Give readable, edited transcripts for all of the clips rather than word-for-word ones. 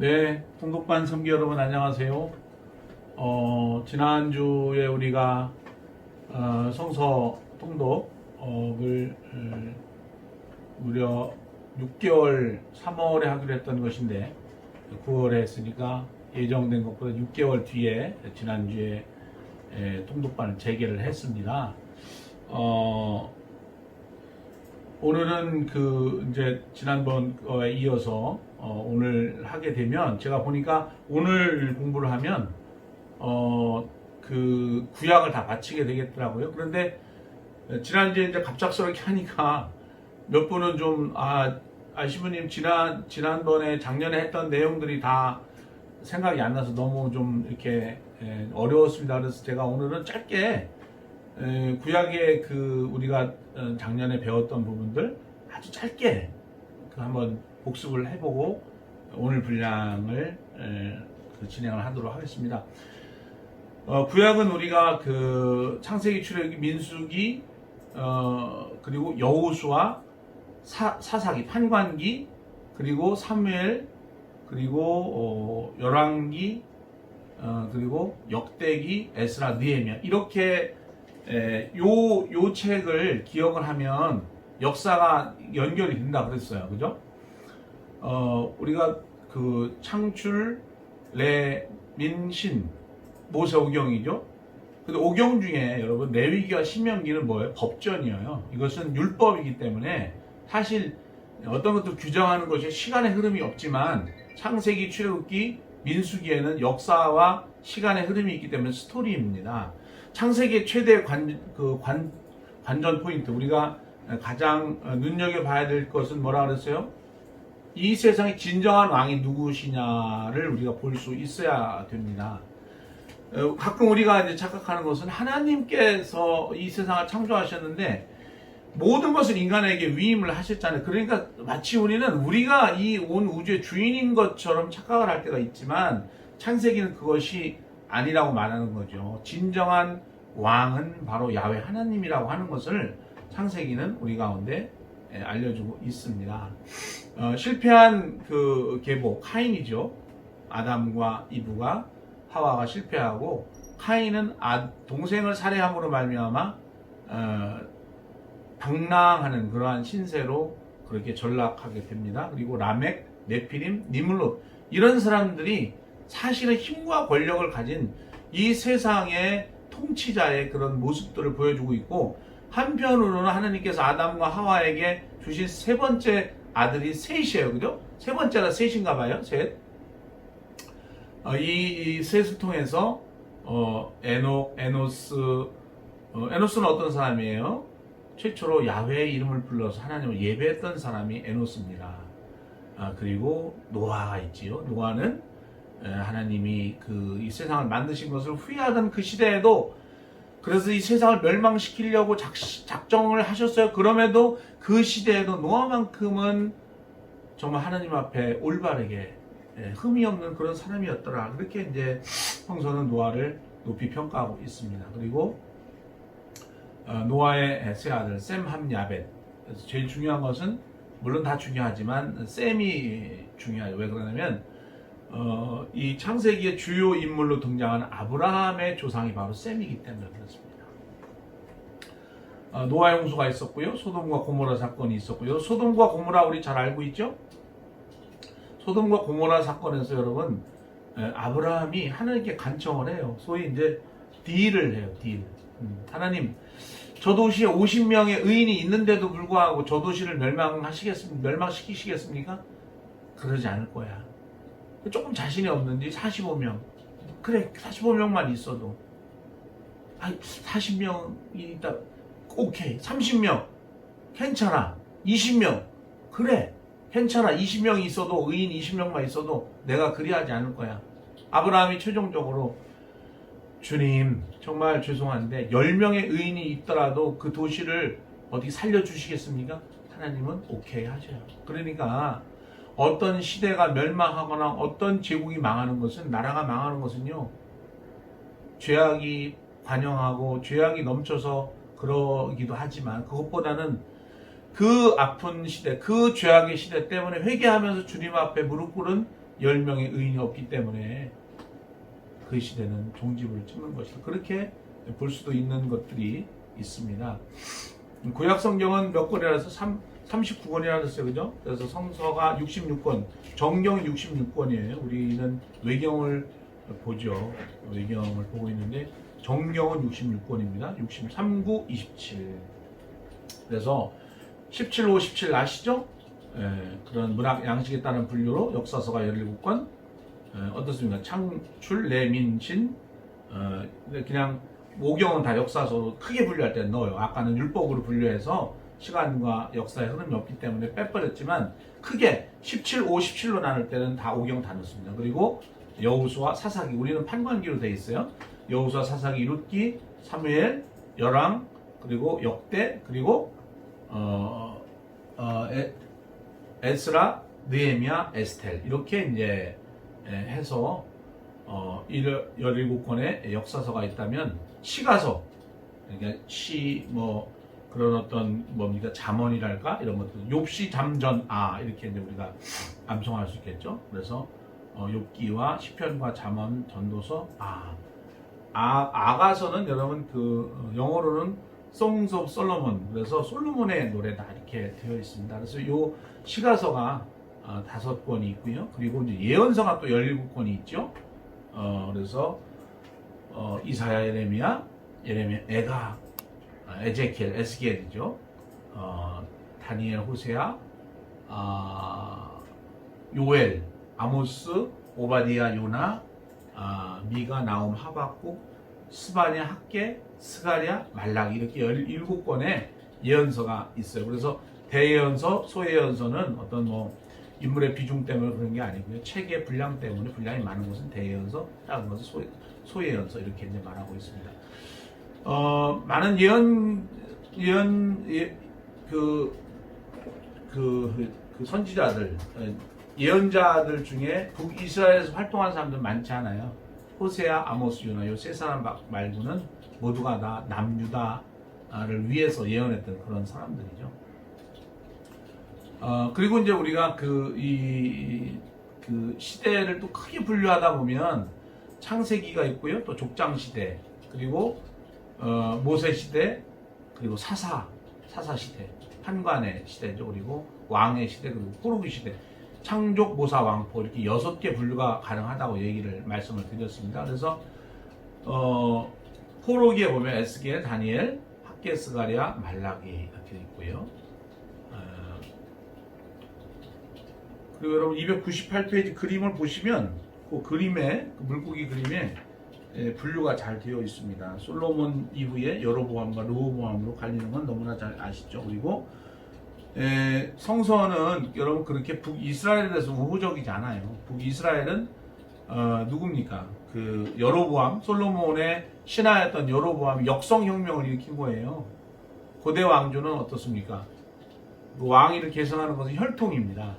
네, 통독반 성기 여러분 안녕하세요. 지난주에 우리가 성서 통독을 무려 6개월 3월에 하기로 했던 것인데 9월에 했으니까 예정된 것보다 6개월 뒤에 지난주에 통독반을 재개를 했습니다. 오늘은 이제 지난번 거에 이어서 오늘 하게 되면 제가 보니까 오늘 공부를 하면 그 구약을 다 마치게 되겠더라고요. 그런데 지난주에 이제 갑작스럽게 하니까 몇 분은 좀 시부님 지난번에 작년에 했던 내용들이 다 생각이 안 나서 너무 좀 이렇게 어려웠습니다. 그래서 제가 오늘은 짧게 구약의 우리가 작년에 배웠던 부분들 아주 짧게 한번 복습을 해보고 오늘 분량을 진행을 하도록 하겠습니다. 구약은 우리가 창세기, 출애굽기, 민수기, 그리고 여호수아, 사사기, 판관기, 그리고 사무엘, 그리고 열왕기, 그리고 역대기, 에스라, 느헤미야 이렇게 요 책을 기억을 하면 역사가 연결이 된다 그랬어요. 그죠? 우리가 창출, 레, 민, 신, 모세, 오경이죠. 근데 오경 중에 여러분 레위기와 신명기는 뭐예요? 법전이에요. 이것은 율법이기 때문에 사실 어떤 것도 규정하는 것이 시간의 흐름이 없지만 창세기, 출애굽기, 민수기에는 역사와 시간의 흐름이 있기 때문에 스토리입니다. 창세기의 최대 관전 포인트, 우리가 가장 눈여겨봐야 될 것은 뭐라 그랬어요? 이 세상의 진정한 왕이 누구시냐를 우리가 볼 수 있어야 됩니다. 가끔 우리가 이제 착각하는 것은 하나님께서 이 세상을 창조하셨는데 모든 것을 인간에게 위임을 하셨잖아요. 그러니까 마치 우리가 이 온 우주의 주인인 것처럼 착각을 할 때가 있지만 창세기는 그것이 아니라고 말하는 거죠. 진정한 왕은 바로 야훼 하나님이라고 하는 것을 창세기는 우리 가운데 알려주고 있습니다. 실패한 계보 카인이죠. 아담과 이브가 하와가 실패하고 카인은 동생을 살해함으로 말미암아 방랑하는 그러한 신세로 그렇게 전락하게 됩니다. 그리고 라멕, 네피림, 니물롯 이런 사람들이 사실은 힘과 권력을 가진 이 세상의 통치자의 그런 모습들을 보여주고 있고, 한편으로는 하나님께서 아담과 하와에게 주신 세 번째 아들이 셋이에요. 그죠? 세 번째가 셋인가 봐요. 셋. 이 셋을 통해서 에노스는 어떤 사람이에요? 최초로 야훼의 이름을 불러서 하나님을 예배했던 사람이 에노스입니다. 그리고 노아가 있지요. 노아는 하나님이 이 세상을 만드신 것을 후회하던 그 시대에도, 그래서 이 세상을 멸망시키려고 작정을 하셨어요. 그럼에도 그 시대에도 노아만큼은 정말 하나님 앞에 올바르게 흠이 없는 그런 사람이었더라. 그렇게 이제 성서는 노아를 높이 평가하고 있습니다. 그리고 노아의 세 아들 셈, 함, 야벳. 그래서 제일 중요한 것은, 물론 다 중요하지만 셈이 중요해요. 왜 그러냐면 이 창세기의 주요 인물로 등장하는 아브라함의 조상이 바로 셈이기 때문에 그렇습니다. 노아 홍수가 있었고요. 소돔과 고모라 사건이 있었고요. 소돔과 고모라 우리 잘 알고 있죠? 소돔과 고모라 사건에서 여러분 아브라함이 하나님께 간청을 해요. 소위 이제 딜을 해요. 딜. 하나님, 저 도시에 50명의 의인이 있는데도 불구하고 저 도시를 멸망시키시겠습니까? 그러지 않을 거야. 조금 자신이 없는지 45명. 그래, 45명만 있어도. 40명이 있다. 오케이. 30명. 괜찮아. 20명. 그래. 괜찮아. 20명이 있어도, 의인 20명만 있어도 내가 그리하지 않을 거야. 아브라함이 최종적으로, 주님, 정말 죄송한데 10명의 의인이 있더라도 그 도시를 어디 살려주시겠습니까? 하나님은 오케이 하셔요. 그러니까 어떤 시대가 멸망하거나 어떤 제국이 망하는 것은, 나라가 망하는 것은요, 죄악이 관영하고 죄악이 넘쳐서 그러기도 하지만, 그것보다는 그 아픈 시대, 그 죄악의 시대 때문에 회개하면서 주님 앞에 무릎 꿇은 10명의 의인이 없기 때문에 그 시대는 종지부를 찍는 것이다. 그렇게 볼 수도 있는 것들이 있습니다. 구약 성경은 몇 권이라서 39권이라고 했어요. 그죠? 그래서 성서가 66권, 정경이 66권이에요. 우리는 외경을 보죠. 외경을 보고 있는데 정경은 66권입니다. 63, 9, 27. 그래서 17, 5, 17 아시죠? 그런 문학 양식에 따른 분류로 역사서가 17권. 어떻습니까? 창출, 내민신. 그냥 모경은 다 역사서로 크게 분류할 때 넣어요. 아까는 율법으로 분류해서 시간과 역사의 흐름이 없기 때문에 빼버렸지만 크게 17, 5, 17로 나눌 때는 다 오경 다 넣습니다. 그리고 여호수아, 사사기, 우리는 판관기로 돼 있어요. 여호수아, 사사기, 룻기, 사무엘, 열왕, 그리고 역대, 그리고 에스라, 느헤미야, 에스텔 이렇게 이제 해서 17권의 역사서가 있다면 시가서, 그러니까 뭐 그런 어떤 뭡니까 잠언이랄까 이런 것들, 욥시, 잠전, 이렇게 이제 우리가 암송할 수 있겠죠. 그래서 욥기와 시편과 잠언, 전도서, 아가서는 여러분 그 영어로는 Songs of Solomon, 그래서 솔로몬의 노래다 이렇게 되어 있습니다. 그래서 요 시가서가 5권이 있고요. 그리고 이제 예언서가 또 17권이 있죠. 그래서 이사야, 예레미야, 에가, 에제키엘, 에스겔이죠. 다니엘, 호세아, 요엘, 아모스, 오바디아, 요나, 미가, 나움, 하박국, 스바냐, 학개, 스가랴, 말라기 이렇게 17권의 예언서가 있어요. 그래서 대예언서, 소예언서는 어떤 뭐 인물의 비중 때문에 그런 게 아니고요. 책의 분량 때문에 분량이 많은 것은 대예언서, 작은 것은 소예언서 이렇게 이제 말하고 있습니다. 많은 선지자들, 예언자들 중에 북이스라엘에서 활동한 사람들 많지 않아요. 호세아, 아모스, 요나 요 세 사람 말고는 모두가 다 남유다를 위해서 예언했던 그런 사람들이죠. 그리고 이제 우리가 그 시대를 또 크게 분류하다 보면 창세기가 있고요, 또 족장 시대, 그리고 모세 시대, 그리고 사사 시대, 판관의 시대죠. 그리고 왕의 시대, 그리고 포로기 시대, 창족, 모사, 왕포 이렇게 6개 분류가 가능하다고 말씀을 드렸습니다. 그래서 포로기에 보면 에스겔, 다니엘, 학개, 스가랴, 말라기 이렇게 있고요. 그리고 여러분 298페이지 그림을 보시면 그 그림에, 그 물고기 그림에 분류가 잘 되어 있습니다. 솔로몬 이후에 여로보암과 르호보암으로 갈리는 건 너무나 잘 아시죠. 그리고 성서는 여러분 그렇게 북이스라엘에 대해서 우호적이지 않아요. 북이스라엘은 누굽니까? 그 여로보암, 솔로몬의 신하였던 여로보암이 역성혁명을 일으킨 거예요. 고대 왕조는 어떻습니까? 그 왕위를 계승하는 것은 혈통입니다.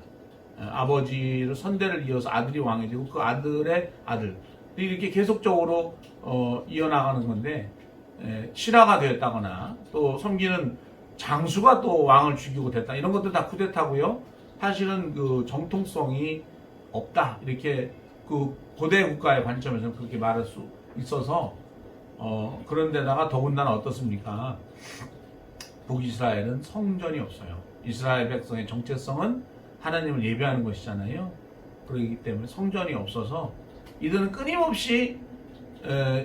아버지를 선대를 이어서 아들이 왕이 되고 그 아들의 아들 이렇게 계속적으로 이어나가는 건데, 신하가 되었다거나 또 섬기는 장수가 또 왕을 죽이고 됐다 이런 것들 다 쿠데타고요. 사실은 그 정통성이 없다 이렇게 그 고대 국가의 관점에서는 그렇게 말할 수 있어서 그런데다가 더군다나 어떻습니까? 북이스라엘은 성전이 없어요. 이스라엘 백성의 정체성은 하나님을 예배하는 것이잖아요. 그렇기 때문에 성전이 없어서 이들은 끊임없이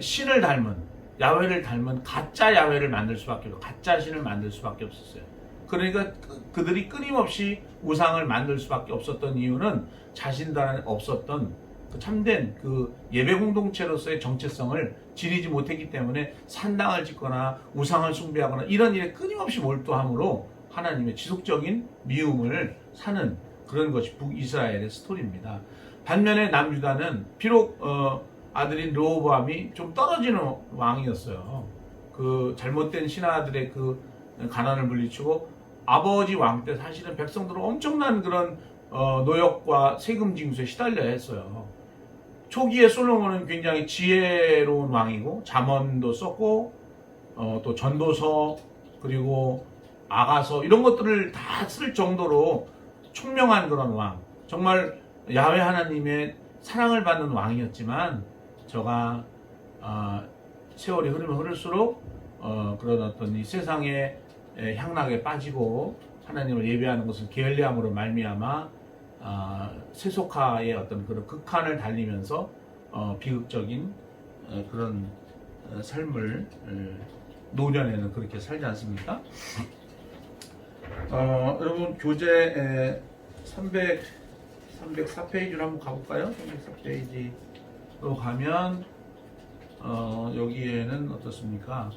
신을 닮은, 야훼를 닮은 가짜 야훼를 만들 수밖에 없고 가짜 신을 만들 수밖에 없었어요. 그러니까 그들이 끊임없이 우상을 만들 수밖에 없었던 이유는 자신들 안에 없었던 그 참된 그 예배 공동체로서의 정체성을 지니지 못했기 때문에 산당을 짓거나 우상을 숭배하거나 이런 일에 끊임없이 몰두함으로 하나님의 지속적인 미움을 사는 그런 것이 북이스라엘의 스토리입니다. 반면에 남유다는 비록 아들인 르호보암이 좀 떨어지는 왕이었어요. 그 잘못된 신하들의 그 가난을 물리치고 아버지 왕 때 사실은 백성들은 엄청난 그런 노역과 세금 징수에 시달려야 했어요. 초기에 솔로몬은 굉장히 지혜로운 왕이고 잠언도 썼고 또 전도서 그리고 아가서 이런 것들을 다 쓸 정도로 총명한 그런 왕, 정말 야훼 하나님의 사랑을 받는 왕이었지만 저가 세월이 흐르면 흐를수록 그런 어떤 이 세상의 향락에 빠지고 하나님을 예배하는 것을 게을리함으로 말미암아 세속화의 어떤 그런 극한을 달리면서 비극적인 그런 삶을 노년에는 그렇게 살지 않습니까? 여러분 교재 304페이지로 한번 가볼까요? 304페이지로 가면 여기에는 어떻습니까?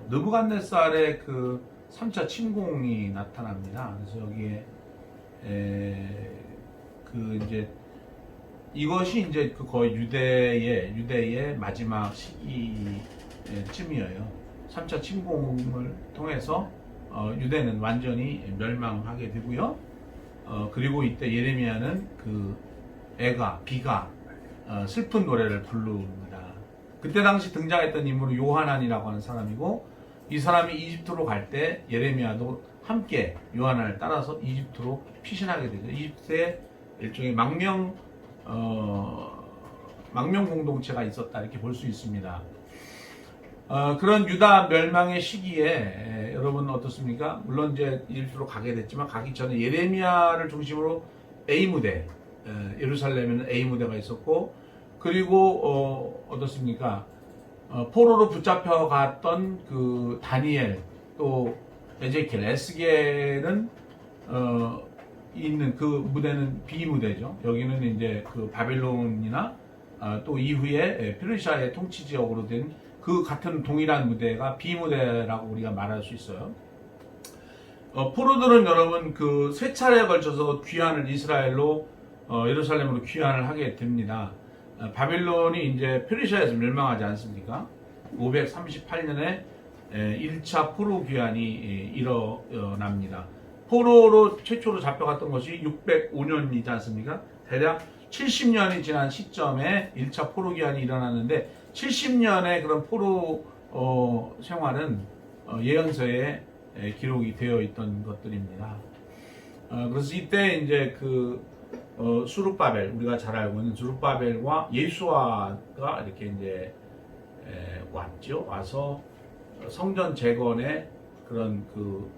느부갓네살의 그 3차 침공이 나타납니다. 그래서 여기에 그 이제 이것이 이제 그 거의 유대의 마지막 시기쯤이에요. 3차 침공을 통해서 유대는 완전히 멸망하게 되고요. 그리고 이때 예레미야는 그 비가 슬픈 노래를 부릅니다. 그때 당시 등장했던 인물은 요하난이라고 하는 사람이고, 이 사람이 이집트로 갈 때 예레미야도 함께 요하난을 따라서 이집트로 피신하게 되죠. 이집트에 일종의 망명 공동체가 있었다 이렇게 볼 수 있습니다. 그런 유다 멸망의 시기에 여러분 어떻습니까? 물론 이제 이집트로 가게 됐지만 가기 전에 예레미야를 중심으로 A 무대, 예루살렘에는 A 무대가 있었고, 그리고 어떻습니까? 포로로 붙잡혀 갔던 그 다니엘, 또 에제키엘, 에스겔은 있는 그 무대는 B 무대죠. 여기는 이제 그 바벨론이나 또 이후에 페르시아의 통치 지역으로 된 그 같은 동일한 무대가 B 무대라고 우리가 말할 수 있어요. 포로들은 여러분 그 세 차례에 걸쳐서 귀환을 이스라엘로 예루살렘으로 귀환을 하게 됩니다. 바벨론이 이제 페르시아에서 멸망하지 않습니까? 538년에 1차 포로 귀환이 일어납니다. 포로로 최초로 잡혀갔던 것이 605년이지 않습니까? 대략 70년이 지난 시점에 1차 포로 귀환이 일어났는데, 70년의 그런 포로 생활은 예언서에 기록이 되어 있던 것들입니다. 그래서 이때 이제 그 수룹바벨, 우리가 잘 알고 있는 수룹바벨과 예수아가 이렇게 이제 왔죠. 와서 성전 재건의 그런 그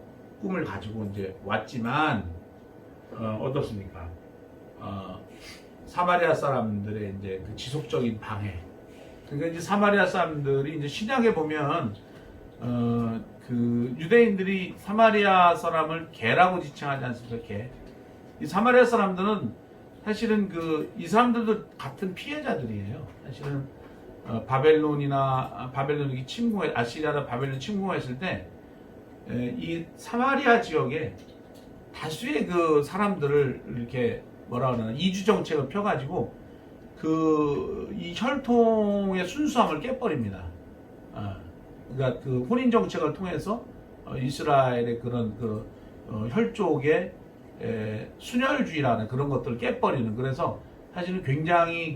꿈을 가지고 이제 왔지만 어떻습니까? 사마리아 사람들의 이제 그 지속적인 방해. 그러니까 이제 사마리아 사람들이 이제 신약에 보면 그 유대인들이 사마리아 사람을 개라고 지칭하지 않습니까? 개. 이 사마리아 사람들은 사실은 이 사람들도 같은 피해자들이에요. 사실은 바벨론이 아시리아나 바벨론 침공했을 때 이 사마리아 지역에 다수의 그 사람들을 이렇게 뭐라 그러나 이주 정책을 펴가지고 이 혈통의 순수함을 깨버립니다. 그러니까 그 혼인 정책을 통해서 이스라엘의 그런 혈족의 순혈주의라는 그런 것들을 깨버리는, 그래서 사실은 굉장히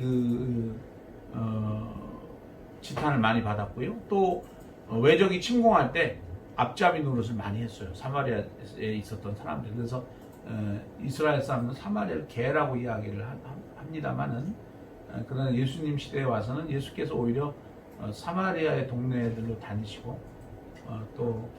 지탄을 많이 받았고요. 또 외적이 침공할 때 앞잡이 노릇을 많이 했어요. 사마리아에 있었던 사람들. 그래서 이스라엘 사람들은 사마리아를 개라고 이야기를 합니다만은, 그러나 예수님 시대에 와서는 예수께서 오히려 사마리아의 동네들로 다니시고 또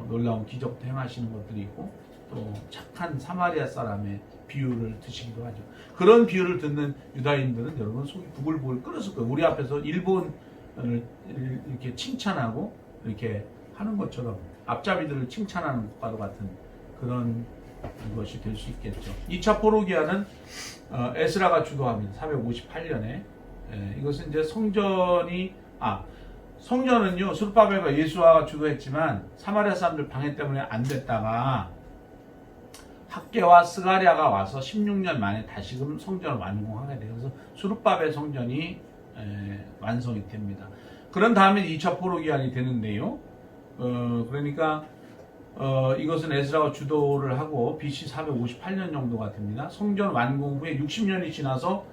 놀라운 기적도 행하시는 것들이 있고, 또 착한 사마리아 사람의 비유를 드시기도 하죠. 그런 비유를 듣는 유다인들은 여러분 속이 부글부글 끓었을 거예요. 우리 앞에서 일본을 이렇게 칭찬하고 이렇게 하는 것처럼 앞잡이들을 칭찬하는 것과도 같은 그런 것이 될 수 있겠죠. 2차 포로기아는 에스라가 주도합니다. 458년에. 이것은 이제 성전은요, 수르바벨과 예수아가 주도했지만 사마리아 사람들 방해 때문에 안 됐다가 학개와 스가랴가 와서 16년 만에 다시금 성전을 완공하게 돼요. 그래서 수르바벨 성전이 완성이 됩니다. 그런 다음에 2차 포로기한이 되는데요. 그러니까 이것은 에스라가 주도를 하고 BC 458년 정도가 됩니다. 성전 완공 후에 60년이 지나서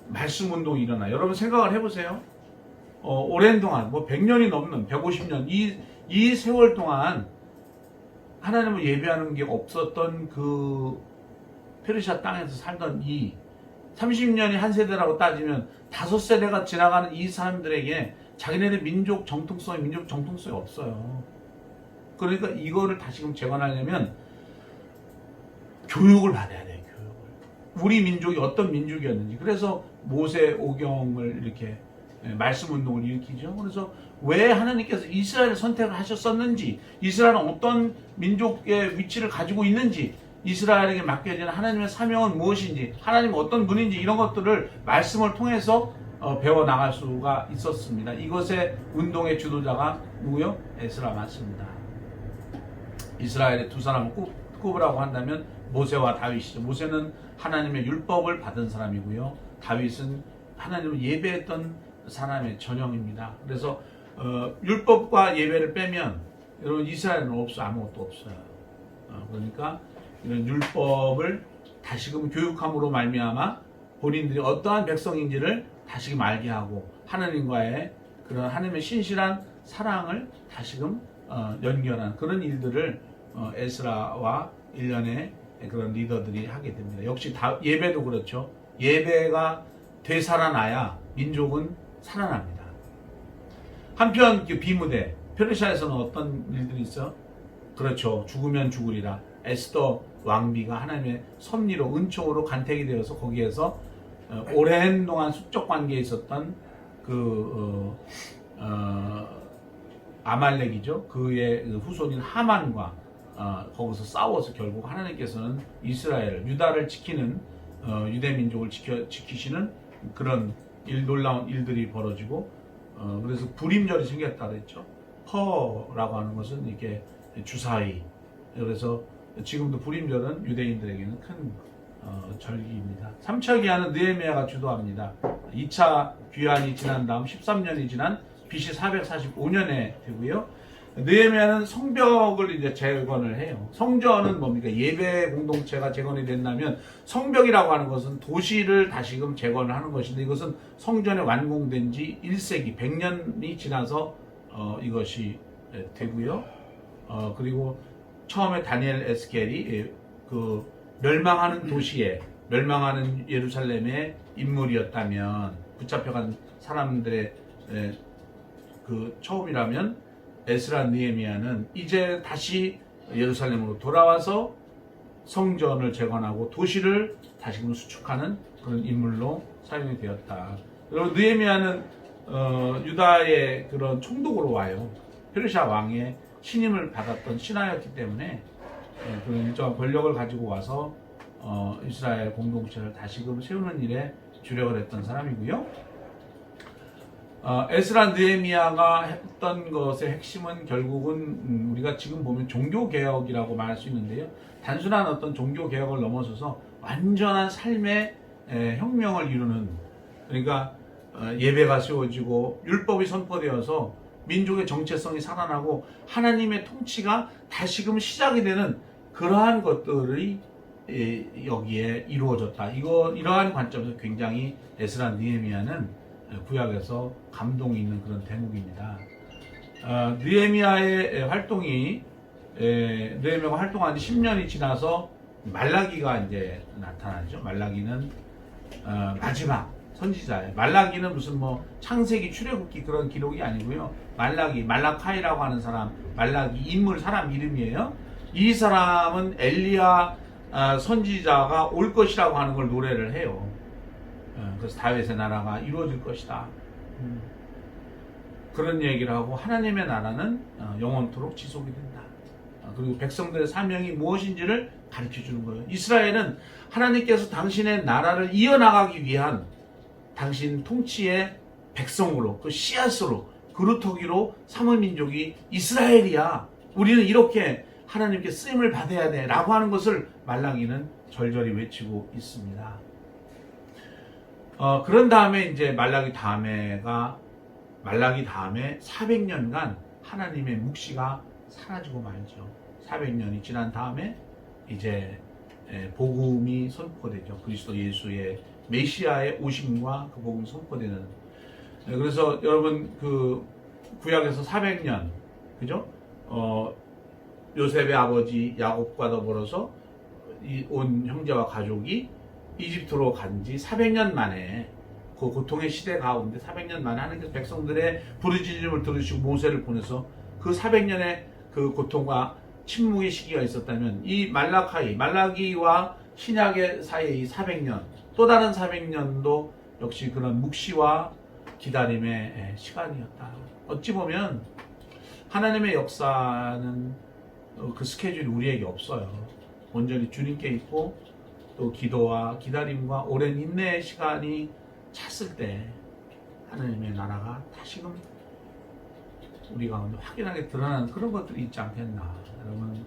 말씀 운동이 일어나. 여러분 생각을 해보세요. 오랜 동안 100년이 넘는 150년 이 세월 동안 하나님을 예배하는 게 없었던 그 페르시아 땅에서 살던 이 30년이 한 세대라고 따지면 5세대가 지나가는 이 사람들에게 자기네들 민족 정통성이 없어요. 그러니까 이거를 다시금 재건하려면 교육을 받아야 돼요. 교육을. 우리 민족이 어떤 민족이었는지. 그래서 모세 오경을 이렇게 말씀 운동을 일으키죠. 그래서 왜 하나님께서 이스라엘을 선택을 하셨었는지, 이스라엘은 어떤 민족의 위치를 가지고 있는지, 이스라엘에게 맡겨진 하나님의 사명은 무엇인지, 하나님은 어떤 분인지, 이런 것들을 말씀을 통해서 배워나갈 수가 있었습니다. 이것의 운동의 주도자가 누구요? 에스라 맞습니다. 이스라엘의 두 사람을 꼽으라고 한다면 모세와 다윗이죠. 모세는 하나님의 율법을 받은 사람이고요. 다윗은 하나님을 예배했던 사람의 전형입니다. 그래서 율법과 예배를 빼면 여러분 이스라엘은 아무것도 없어요. 그러니까 이런 율법을 다시금 교육함으로 말미암아 본인들이 어떠한 백성인지를 다시금 알게 하고 하나님과의 그런 하나님의 신실한 사랑을 다시금 연결한 그런 일들을 에스라와 일련의 그런 리더들이 하게 됩니다. 역시 예배도 그렇죠. 예배가 되살아나야 민족은 살아납니다. 한편 비무대 페르시아에서는 어떤 일들이 있어? 그렇죠. 죽으면 죽으리라. 에스더 왕비가 하나님의 섭리로 은총으로 간택이 되어서 거기에서 오랜 동안 숙적 관계에 있었던 아말렉이죠. 그의 후손인 하만과 거기서 싸워서 결국 하나님께서는 이스라엘, 유다를 지키는 유대 민족을 지키시는 그런 놀라운 일들이 벌어지고 그래서 불임절이 생겼다 그랬죠. 퍼라고 하는 것은 이렇게 주사위. 그래서 지금도 불임절은 유대인들에게는 큰 절기입니다. 3차 기한은 느헤미야가 주도합니다. 2차 귀환이 지난 다음 13년이 지난 BC 445년에 되고요. 느헤미야는 성벽을 이제 재건을 해요. 성전은 뭡니까? 예배 공동체가 재건이 된다면 성벽이라고 하는 것은 도시를 다시금 재건을 하는 것인데 이것은 성전이 완공된 지 1세기 100년이 지나서 이것이 되고요. 그리고 처음에 다니엘 에스겔이 그 멸망하는 도시에 멸망하는 예루살렘의 인물이었다면 붙잡혀간 사람들의 그 처음이라면 에스라 느헤미야는 이제 다시 예루살렘으로 돌아와서 성전을 재건하고 도시를 다시금 수축하는 그런 인물로 사용이 되었다. 그리고 느헤미야는 유다의 그런 총독으로 와요. 페르시아 왕의 신임을 받았던 신하였기 때문에 그런 일정한 권력을 가지고 와서 이스라엘 공동체를 다시금 세우는 일에 주력을 했던 사람이고요. 에스라 느헤미야가 했던 것의 핵심은 결국은 우리가 지금 보면 종교개혁이라고 말할 수 있는데요. 단순한 어떤 종교개혁을 넘어서서 완전한 삶의 혁명을 이루는, 그러니까 예배가 세워지고 율법이 선포되어서 민족의 정체성이 살아나고 하나님의 통치가 다시금 시작이 되는 그러한 것들이 여기에 이루어졌다. 이러한 관점에서 굉장히 에스라 느헤미야는 구약에서 감동이 있는 그런 대목입니다. 느헤미야의 활동이 느헤미야가 활동한 지 10년이 지나서 말라기가 이제 나타나죠. 말라기는 마지막 선지자예요. 말라기는 무슨 창세기 출애굽기 그런 기록이 아니고요. 말라카이라고 하는 사람, 말라기 인물 사람 이름이에요. 이 사람은 엘리야 선지자가 올 것이라고 하는 걸 노래를 해요. 그래서 다윗의 나라가 이루어질 것이다. 그런 얘기를 하고 하나님의 나라는 영원토록 지속이 된다. 그리고 백성들의 사명이 무엇인지를 가르쳐 주는 거예요. 이스라엘은 하나님께서 당신의 나라를 이어나가기 위한 당신 통치의 백성으로, 그 씨앗으로, 그루터기로 삼은 민족이 이스라엘이야. 우리는 이렇게 하나님께 쓰임을 받아야 돼 라고 하는 것을 말라기는 절절히 외치고 있습니다. 그런 다음에 이제 말라기 다음에 400년간 하나님의 묵시가 사라지고 말죠. 400년이 지난 다음에 이제 복음이 선포되죠. 그리스도 예수의 메시아의 오심과 그 복음이 선포되는. 그래서 여러분 그 구약에서 400년, 그죠? 요셉의 아버지 야곱과 더불어서 온 형제와 가족이 이집트로 간 지 400년 만에 그 고통의 시대 가운데 400년 만에 하나님께서 백성들의 부르짖음을 들으시고 모세를 보내서 그 400년의 그 고통과 침묵의 시기가 있었다면 이 말라기와 신약의 사이에 이 400년 또 다른 400년도 역시 그런 묵시와 기다림의 시간이었다. 어찌 보면 하나님의 역사는 그 스케줄이 우리에게 없어요. 온전히 주님께 있고 또 기도와 기다림과 오랜 인내의 시간이 찼을 때 하나님의 나라가 다시금 우리 가운데 확연하게 드러나는 그런 것들이 있지 않겠나. 여러분,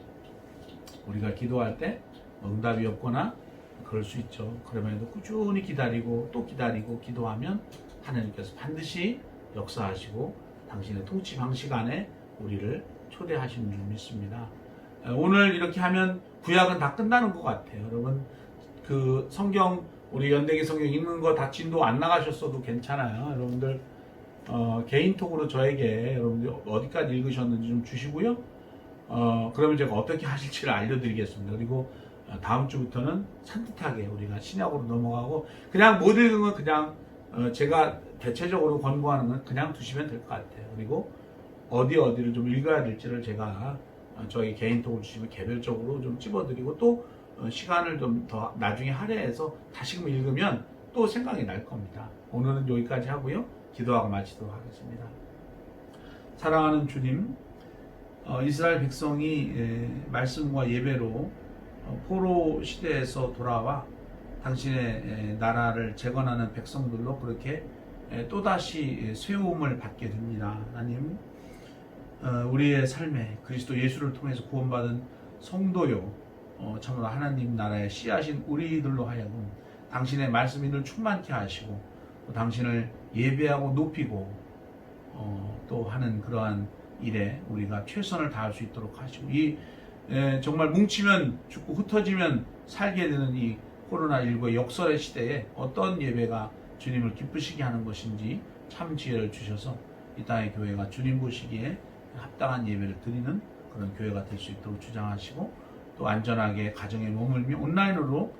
우리가 기도할 때 응답이 없거나 그럴 수 있죠. 그러면도 꾸준히 기다리고 또 기다리고 기도하면 하나님께서 반드시 역사하시고 당신의 통치 방식 안에 우리를 초대하시는 줄 믿습니다. 오늘 이렇게 하면 구약은 다 끝나는 것 같아요. 여러분, 그 성경 우리 연대기 성경 읽는 거 다 진도 안 나가셨어도 괜찮아요. 여러분들 개인톡으로 저에게 여러분들 어디까지 읽으셨는지 좀 주시고요. 그러면 제가 어떻게 하실지를 알려드리겠습니다. 그리고 다음 주부터는 산뜻하게 우리가 신약으로 넘어가고 그냥 못 읽은 건 그냥 제가 대체적으로 권고하는 건 그냥 두시면 될 것 같아요. 그리고 어디를 좀 읽어야 될지를 제가 저희 개인톡을 주시면 개별적으로 좀 찝어드리고 또 시간을 좀 더 나중에 할애해서 다시금 읽으면 또 생각이 날 겁니다. 오늘은 여기까지 하고요. 기도하고 마치도록 하겠습니다. 사랑하는 주님, 이스라엘 백성이 말씀과 예배로 포로 시대에서 돌아와 당신의 나라를 재건하는 백성들로 그렇게 또다시 세움을 받게 됩니다. 하나님, 우리의 삶에 그리스도 예수를 통해서 구원받은 성도요, 참으로 하나님 나라의 씨앗인 우리들로 하여금 당신의 말씀이 늘 충만케 하시고 또 당신을 예배하고 높이고 또 하는 그러한 일에 우리가 최선을 다할 수 있도록 하시고 정말 뭉치면 죽고 흩어지면 살게 되는 이 코로나19의 역설의 시대에 어떤 예배가 주님을 기쁘시게 하는 것인지 참 지혜를 주셔서 이 땅의 교회가 주님 보시기에 합당한 예배를 드리는 그런 교회가 될 수 있도록 주장하시고 또 안전하게 가정에 머물며 온라인으로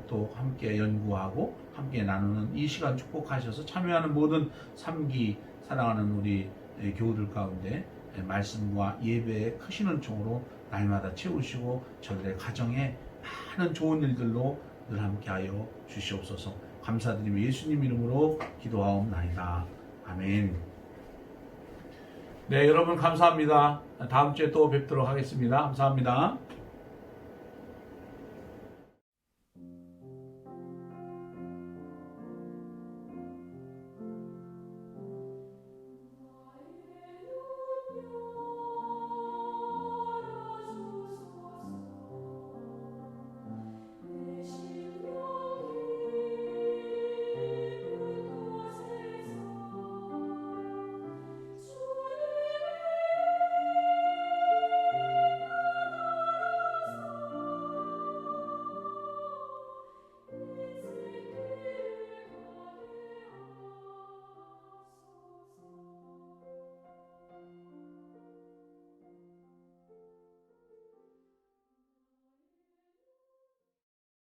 또 함께 연구하고 함께 나누는 이 시간 축복하셔서 참여하는 모든 3기 사랑하는 우리 교우들 가운데 말씀과 예배의 크신 은총으로 날마다 채우시고 저들의 가정에 많은 좋은 일들로 늘 함께하여 주시옵소서. 감사드리며 예수님 이름으로 기도하옵나이다. 아멘. 네, 여러분 감사합니다. 다음 주에 또 뵙도록 하겠습니다. 감사합니다.